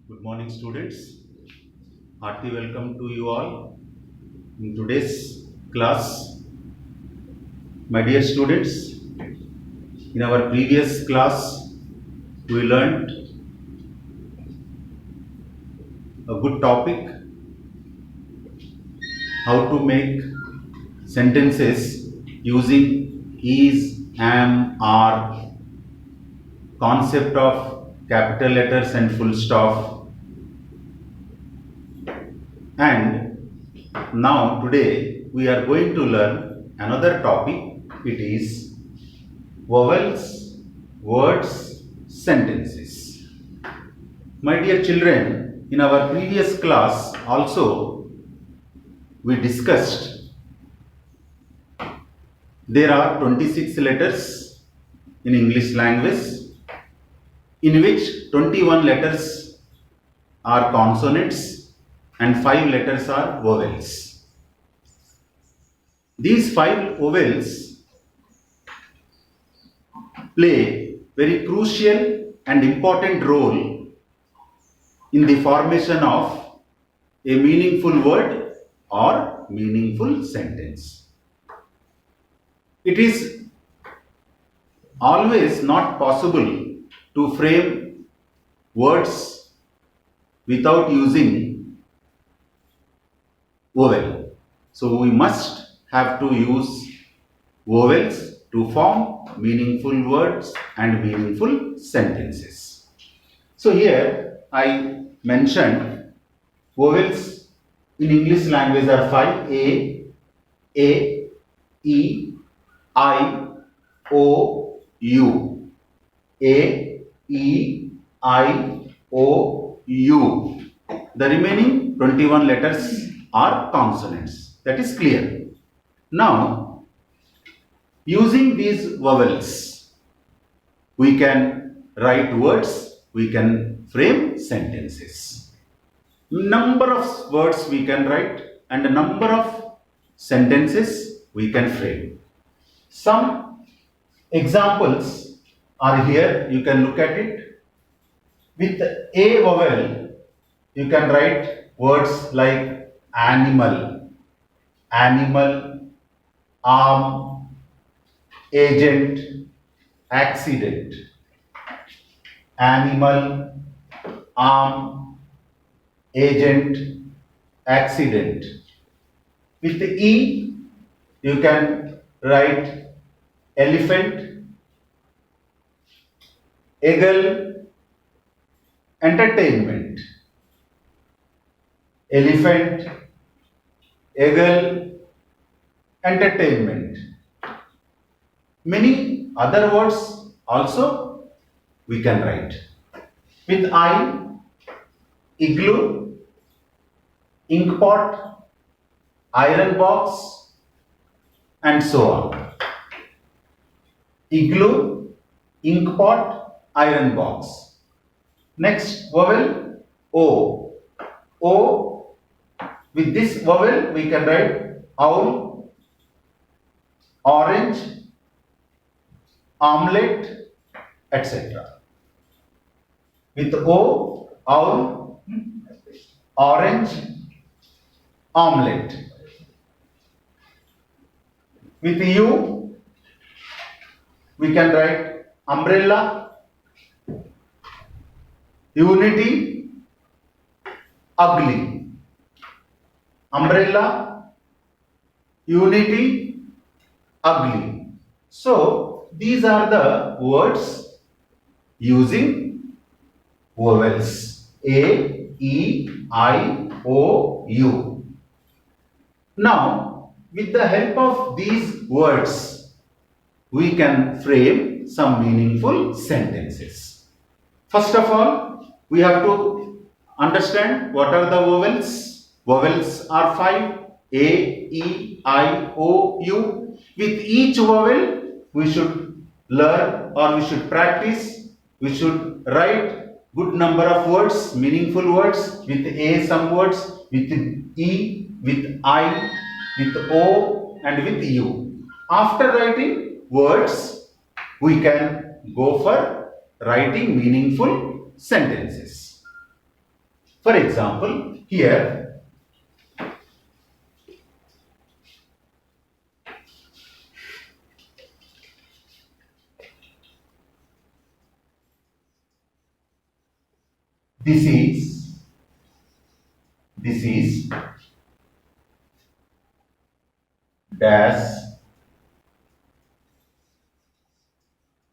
Good morning, students. Hearty welcome to you all in today's class. My dear students, in our previous class, we learned a good topic, how to make sentences using is, am, are, concept of capital letters and full stop. And now today we are going to learn another topic. It is vowels, words, sentences. My dear children, in our previous class also we discussed there are 26 letters in English language, in which 21 letters are consonants and 5 letters are vowels. These 5 vowels play very crucial and important role in the formation of a meaningful word or meaningful sentence. It is always not possible to frame words without using vowel. So we must have to use vowels to form meaningful words and meaningful sentences. So here I mentioned vowels in English language are 5: A, E, I, O, U. A, E, I, O, U. The remaining 21 letters are consonants. That is clear. Now, using these vowels, we can write words, we can frame sentences. Number of words we can write and a number of sentences we can frame. Some examples are here, you can look at it. With A vowel, you can write words like animal, arm, agent, accident. Animal, arm, agent, accident. With the E, you can write elephant, eagle, entertainment. Elephant, eagle, entertainment. Many other words also we can write. With I, igloo, inkpot, iron box, and so on. Igloo, inkpot, iron box. Next vowel O. O, with this vowel we can write owl, orange, omelette, etc. With O, owl, orange, omelette. With U, we can write umbrella, unity, ugly. Umbrella, unity, ugly. So these are the words using vowels A, E, I, O, U. Now, with the help of these words, we can frame some meaningful sentences. First of all, we have to understand what are the vowels. Vowels are 5: A, E, I, O, U. With each vowel, we should learn or we should practice. We should write good number of words, meaningful words. With A, some words. With E, with I, with O, and with U. After writing words, we can go for writing meaningful sentences. For example, here this is dash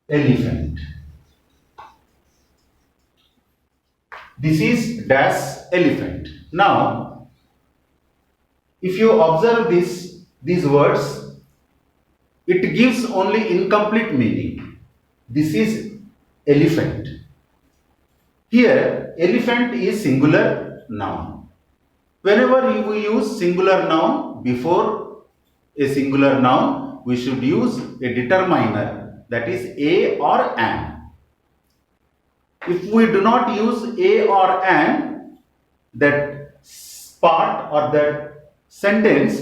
elephant. This is dash elephant. Now, if you observe these words, it gives only incomplete meaning. This is elephant. Here, elephant is singular noun. Whenever we use singular noun before a singular noun, we should use a determiner, that is a or an. If we do not use a or an, that part or that sentence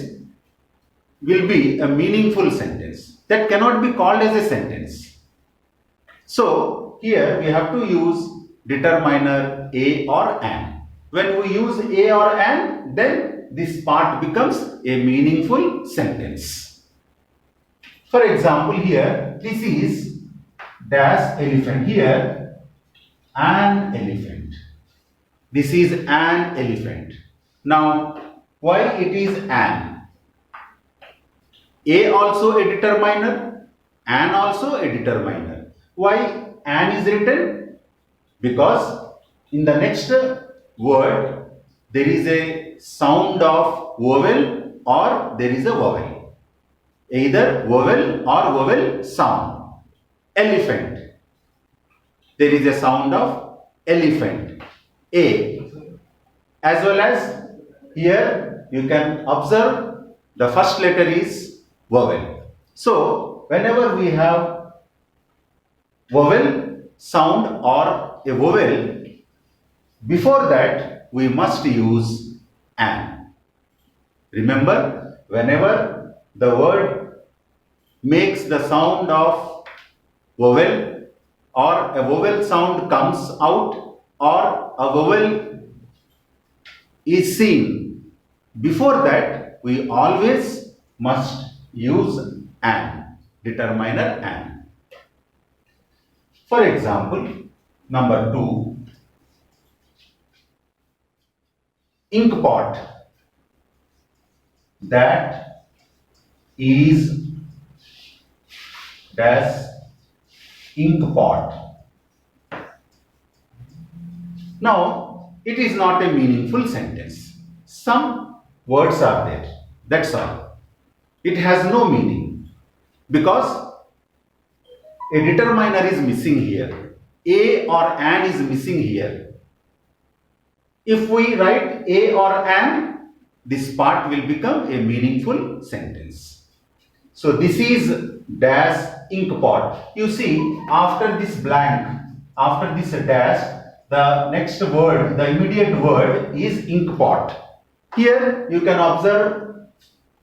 will be a meaningful sentence. That cannot be called as a sentence. So, here we have to use determiner a or an. When we use a or an, then this part becomes a meaningful sentence. For example, here this is dash elephant. Here an elephant. This is an elephant. Now, why it is an? A also a determiner, an also a determiner. Why an is written? Because in the next word there is a sound of vowel or there is a vowel. Either vowel or vowel sound. Elephant. There is a sound of elephant. A. As well as here you can observe the first letter is vowel. So whenever we have vowel sound or a vowel, before that we must use an. Remember, whenever the word makes the sound of vowel or a vowel sound comes out or a vowel is seen, before that we always must use an, determiner an. For example, number 2, ink pot. That is dash ink pot. Now, it is not a meaningful sentence. Some words are there. That's all. It has no meaning because a determiner is missing here. A or an is missing here. If we write a or an, this part will become a meaningful sentence. So this is dash ink pot. You see, after this blank, after this dash, the next word, the immediate word is ink pot. Here you can observe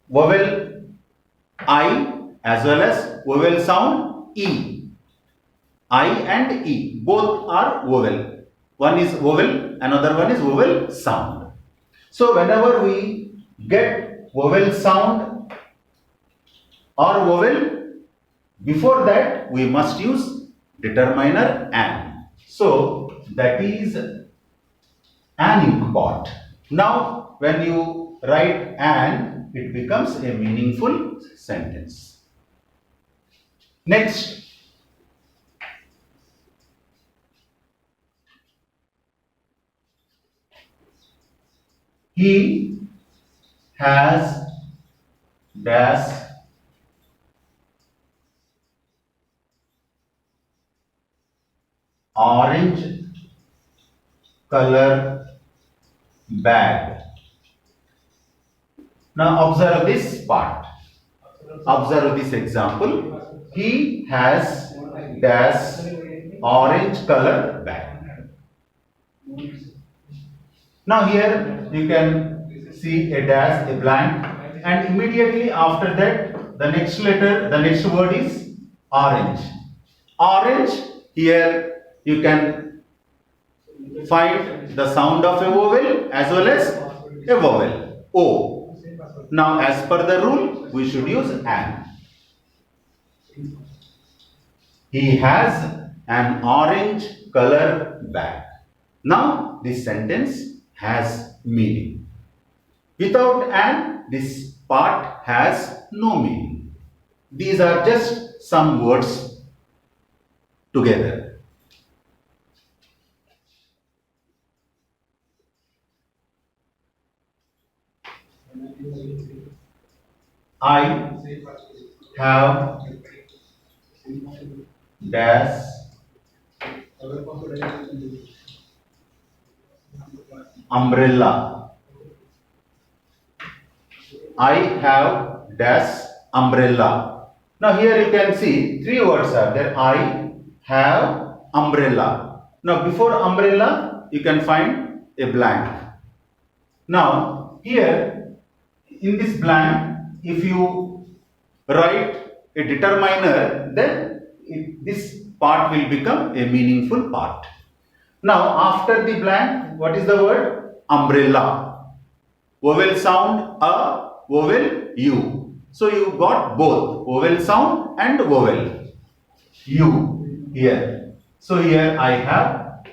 vowel I as well as vowel sound E. I and E, both are vowel. One is vowel, another one is vowel sound. So whenever we get vowel sound or vowel, before that we must use determiner an. So that is an ink pot. Now when you write an, it becomes a meaningful sentence. Next, he has dash orange color bag. Now observe this part. Observe this example. He has dash orange color bag. Now here you can see a dash, a blank, and immediately after that the next letter, the next word is orange. Orange, here you can find the sound of a vowel as well as a vowel, O. Now, as per the rule, we should use an. He has an orange color bag. Now, this sentence has meaning. Without an, this part has no meaning. These are just some words together. I have dash umbrella. I have dash umbrella. Now here you can see three words are there. I have umbrella. Now before umbrella you can find a blank. Now here in this blank, if you write a determiner, then this part will become a meaningful part. Now after the blank, what is the word? Umbrella. Vowel sound a, vowel u. So you got both vowel sound and vowel u here. So here I have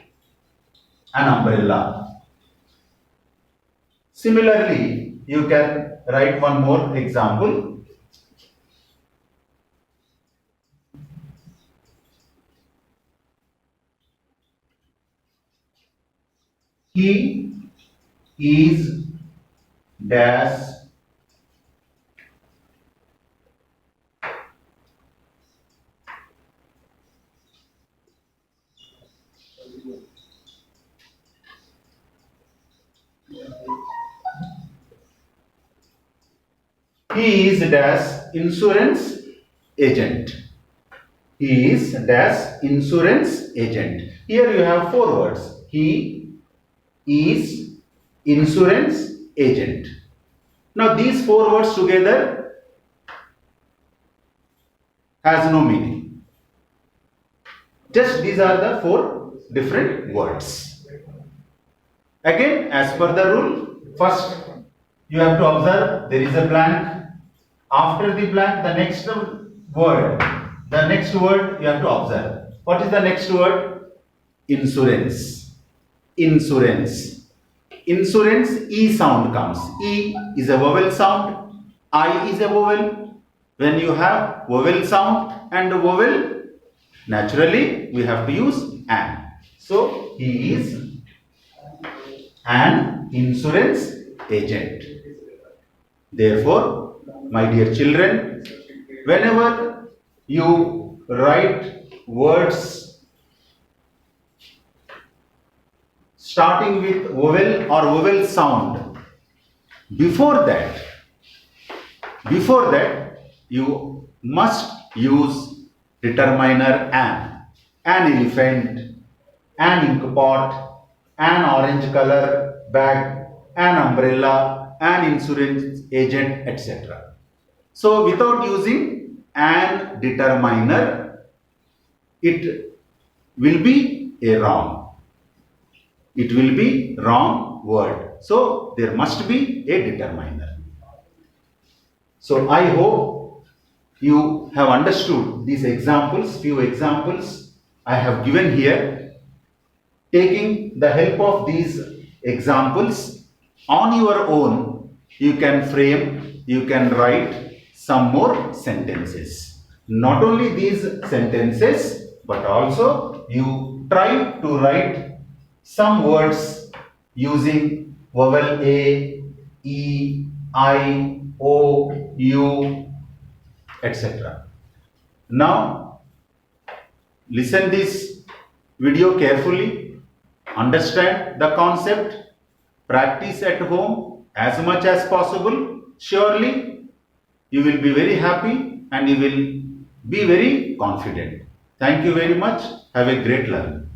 an umbrella. Similarly, you can write one more example. He is dash he is dash insurance agent. He is dash insurance agent. Here you have four words. He is insurance agent. Now these four words together has no meaning. Just these are the four different words. Again, as per the rule, first you have to observe there is a blank. After the blank, the next word you have to observe. What is the next word? Insurance. Insurance. Insurance, E sound comes. E is a vowel sound. I is a vowel. When you have vowel sound and vowel, naturally we have to use an. So he is an insurance agent. Therefore, my dear children, whenever you write words starting with vowel or vowel sound, before that you must use determiner an elephant, an ink pot, an orange color bag, an umbrella, an insurance agent, etc. So without using an determiner, it will be a wrong. It will be wrong word. So there must be a determiner. So I hope you have understood these examples, few examples I have given here. Taking the help of these examples on your own, you can frame, you can write some more sentences. Not only these sentences, but also you try to write some words using vowel A, E, I, O, U, etc. Now, listen this video carefully, understand the concept, practice at home as much as possible. Surely you will be very happy and you will be very confident. Thank you very much. Have a great learning.